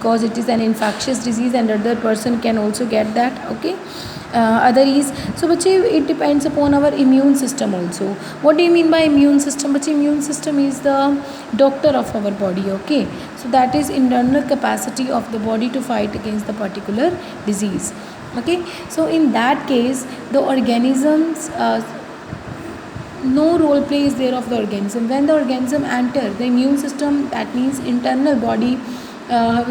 because it is an infectious disease and other person can also get that. Okay. Other is, so bache, it depends upon our immune system also. What do you mean by immune system? Bache, immune system is the doctor of our body. Okay, so that is internal capacity of the body to fight against the particular disease. Okay, so in that case the organisms, no role play is there of the organism. When the organism enter the immune system, that means internal body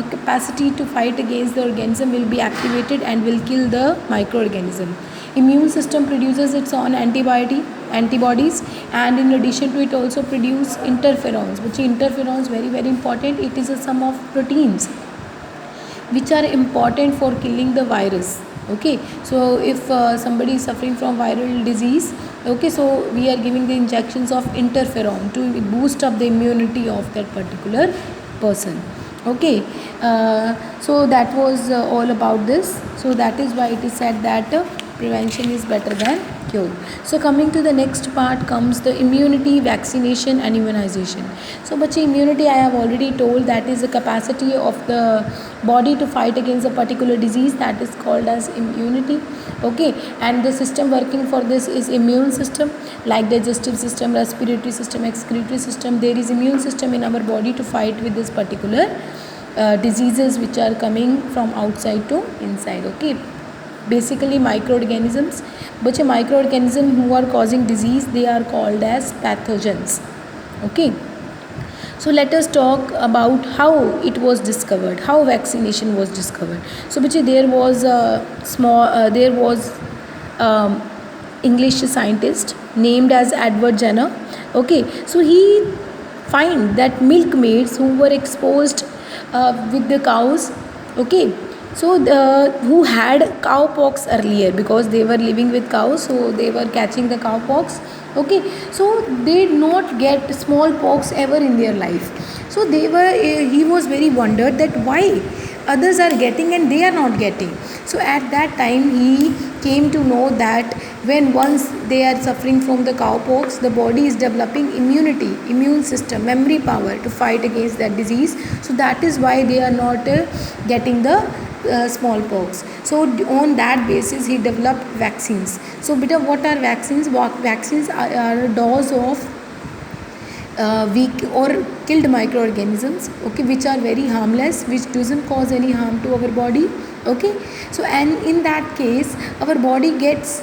capacity to fight against the organism will be activated and will kill the microorganism. Immune system produces its own antibodies, and in addition to it also produce interferons, which interferons very important. It is a sum of proteins which are important for killing the virus. Okay, so if somebody is suffering from viral disease, okay, so we are giving the injections of interferon to boost up the immunity of that particular person. Okay, so that was all about this. So that is why it is said that prevention is better than cure. So coming to the next part comes the immunity, vaccination and immunization. So bache, immunity I have already told, that is the capacity of the body to fight against a particular disease, that is called as immunity. Okay, and the system working for this is immune system, like digestive system, respiratory system, excretory system. There is immune system in our body to fight with this particular diseases which are coming from outside to inside. Okay, basically microorganisms, but a microorganism who are causing disease, they are called as pathogens. Okay, so let us talk about how it was discovered, how vaccination was discovered. So which there was a small there was English scientist named as Edward Jenner. Okay, so he find that milkmaids who were exposed with the cows, okay, so who had cowpox earlier, because they were living with cows, so they were catching the cowpox. Okay, so they did not get smallpox ever in their life. So they were he was very wondered that why others are getting and they are not getting. So at that time he came to know that when once they are suffering from the cowpox, the body is developing immunity, immune system, memory power to fight against that disease. So that is why they are not getting the smallpox. So on that basis he developed vaccines. So beta, what are vaccines? Vaccines are a dose of weak or killed microorganisms, okay, which are very harmless, which doesn't cause any harm to our body. Okay, so and in that case our body gets